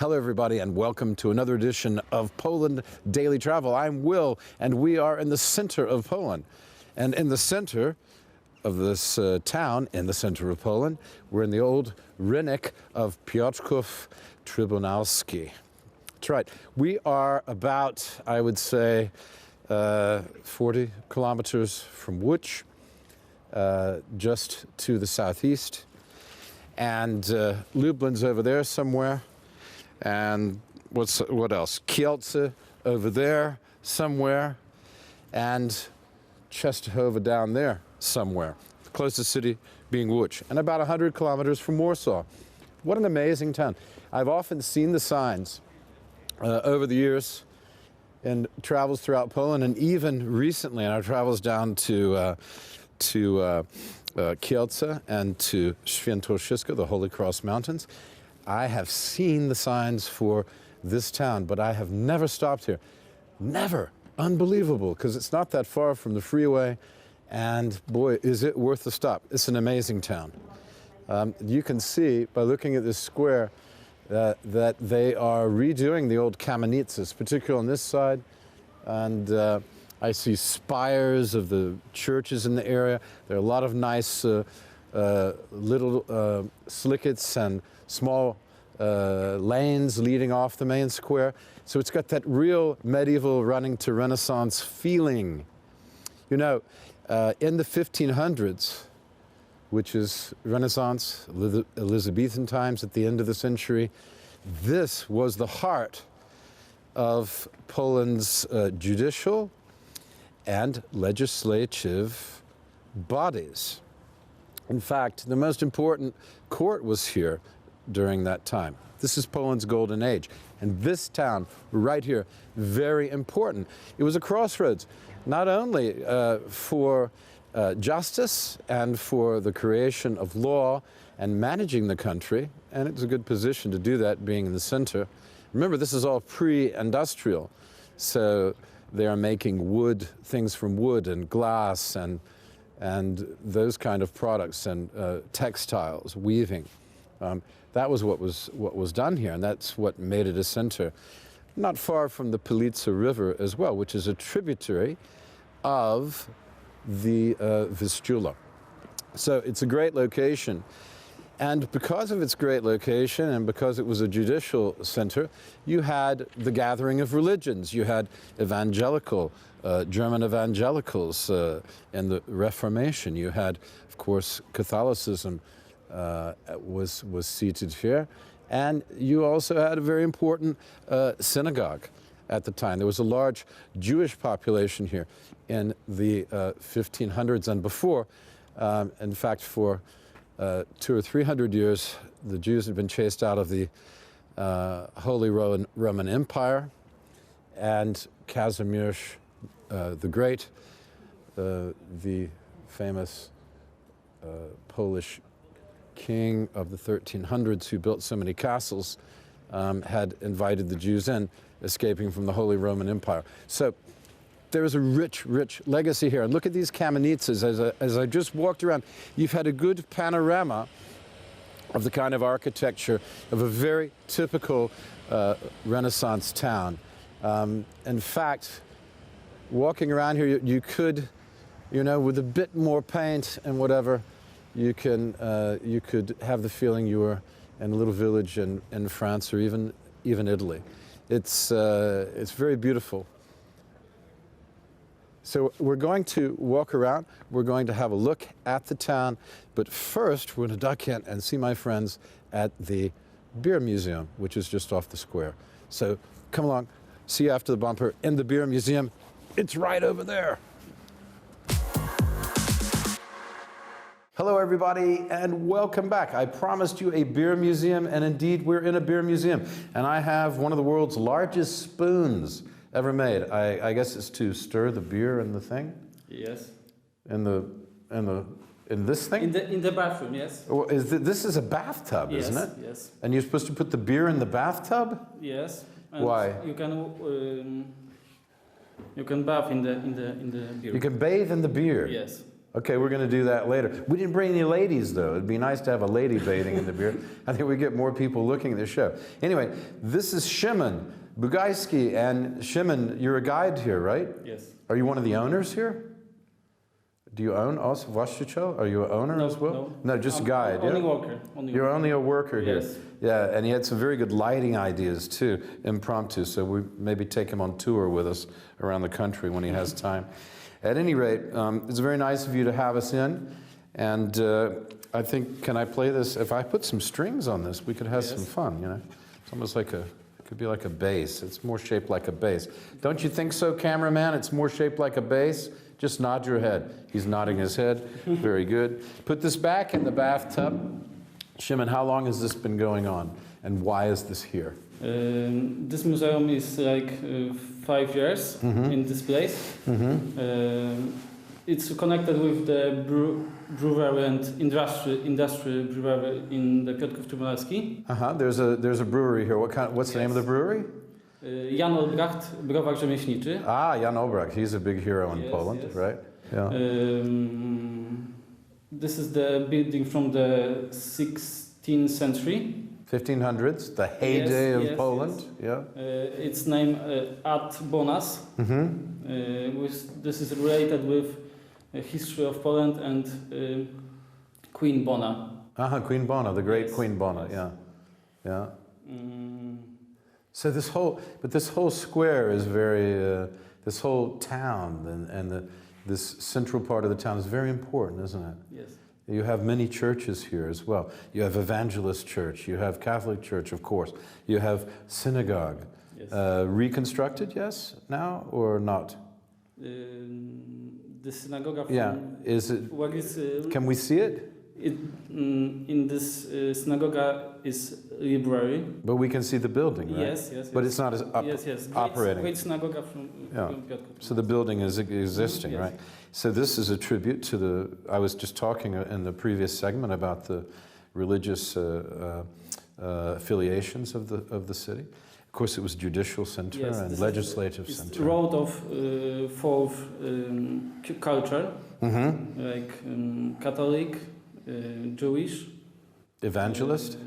Hello everybody and welcome to another edition of Poland Daily Travel. I'm Will and we are in the center of Poland. And in the center of this town, in the center of Poland, we're in the old Rynek of Piotrków Trybunalski. That's right. We are about, I would say, 40 kilometers from Łódź, just to the southeast. And Lublins over there somewhere. And what else? Kielce over there somewhere. And Częstochowa down there somewhere. The closest city being Łódź. And about 100 kilometers from Warsaw. What an amazing town. I've often seen the signs over the years in travels throughout Poland, and even recently in our travels down to Kielce and to Świętokrzysko, the Holy Cross Mountains. I have seen the signs for this town, but I have never stopped here. Never. Unbelievable, because it's not that far from the freeway, and boy, is it worth the stop. It's an amazing town. You can see by looking at this square that they are redoing the old kamenices, particularly on this side, and I see spires of the churches in the area. There are a lot of nice little slickets and small lanes leading off the main square. So it's got that real medieval running to Renaissance feeling. You know, in the 1500s, which is Renaissance, Elizabethan times at the end of the century, this was the heart of Poland's judicial and legislative bodies. In fact, the most important court was here during that time. This is Poland's golden age. And this town right here, very important. It was a crossroads, not only for justice and for the creation of law and managing the country, and it's a good position to do that being in the center. Remember, this is all pre-industrial, so they are making wood, things from wood and glass and those kind of products and textiles, weaving. That was what was done here, and that's what made it a center. Not far from the Police River as well, which is a tributary of the Vistula. So it's a great location. And because of its great location and because it was a judicial center, you had the gathering of religions. You had evangelical, German evangelicals in the Reformation. You had, of course, Catholicism was seated here. And you also had a very important synagogue at the time. There was a large Jewish population here in the 1500s and before. In fact, for 200 or 300 years, the Jews had been chased out of the Holy Roman Empire, and Casimir the Great, the famous Polish king of the 1300s who built so many castles, had invited the Jews in, escaping from the Holy Roman Empire. So there is a rich, rich legacy here. And look at these kamenices. As I just walked around, you've had a good panorama of the kind of architecture of a very typical Renaissance town. In fact, walking around here, you could, you know, with a bit more paint and whatever, you could have the feeling you were in a little village in France or even Italy. It's very beautiful. So we're going to walk around, we're going to have a look at the town, but first we're going to duck in and see my friends at the Beer Museum, which is just off the square. So come along, see you after the bumper in the Beer Museum. It's right over there. Hello everybody and welcome back. I promised you a beer museum, and indeed we're in a beer museum. And I have one of the world's largest spoons ever made. I guess it's to stir the beer in the thing? Yes. In this thing? In the bathroom, yes. Well, this is a bathtub, yes, isn't it? Yes. And you're supposed to put the beer in the bathtub? Yes. And why? You can bath in the beer. You can bathe in the beer? Yes. Okay, we're going to do that later. We didn't bring any ladies, though. It'd be nice to have a lady bathing in the beer. I think we get more people looking at the show. Anyway, this is Szymon Bugajski, and Szymon, you're a guide here, right? Yes. Are you one of the owners here? Do you own also Właściciel? Are you an owner as well? No, just a guide. Only yeah? worker. You're only a worker here. Yes. Yeah, and he had some very good lighting ideas too, impromptu. So we maybe take him on tour with us around the country when he has time. At any rate, it's very nice of you to have us in. And I think, can I play this? If I put some strings on this, we could have some fun, you know? It's almost like it could be like a bass. It's more shaped like a bass. Don't you think so, cameraman? It's more shaped like a bass? Just nod your head. He's nodding his head. Very good. Put this back in the bathtub. Szymon, how long has this been going on? And why is this here? This museum is like 5 years in this place. It's connected with the brewery and industry brewery in the Piotrków Trybunalski. There's a brewery here. What's the name of the brewery? Jan Olbracht, browar rzemieślniczy. Jan Olbracht. He's a big hero in Poland, right? Yeah. This is the building from the 16th century. 1500s, the heyday of Poland. Yes. Yeah. It's named Ad Bonas. This is related with history of Poland and Queen Bona. Queen Bona, the great Queen Bona. Yeah. So this whole square is very, this whole town and this central part of the town is very important, isn't it? Yes. You have many churches here as well. You have Evangelist Church, you have Catholic Church, of course. You have synagogue. Yes. Reconstructed, yes, now or not? The synagogue from... Yeah, is it... can we see it? In this synagogue is library. But we can see the building, right? Yes. But it's not as operating. Great synagogue from Piotrków. So the building is existing, yes. right? So this is a tribute to the... I was just talking in the previous segment about the religious affiliations of the city. Of course, it was judicial center and legislative center. It's road of fourth culture, like Catholic, Jewish, Evangelist,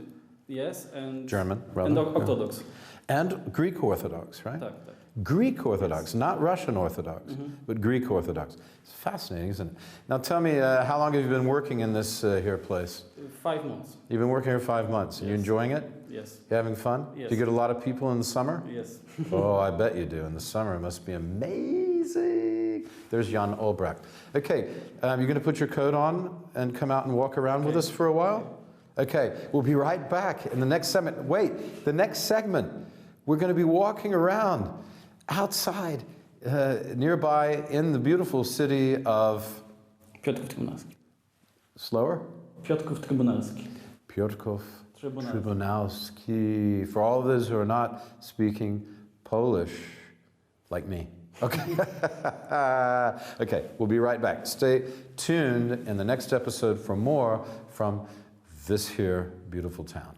yes, and German, rather, and Orthodox, and Greek Orthodox, right? Tak. Greek Orthodox, not Russian Orthodox, but Greek Orthodox. It's fascinating, isn't it? Now tell me, how long have you been working in this here place? 5 months. You've been working here 5 months. Are you enjoying it? Yes. You having fun? Yes. Do you get a lot of people in the summer? Yes. Oh, I bet you do. In the summer, it must be amazing. There's Jan Olbracht. Okay, you're going to put your coat on and come out and walk around with us for a while? Okay, we'll be right back in the next segment. Wait, the next segment, we're going to be walking around outside, nearby in the beautiful city of... Piotrków Trybunalski. Slower? Piotrków Trybunalski. Piotrków Trybunalski. For all of those who are not speaking Polish, like me. Okay. Okay, we'll be right back. Stay tuned in the next episode for more from this here beautiful town.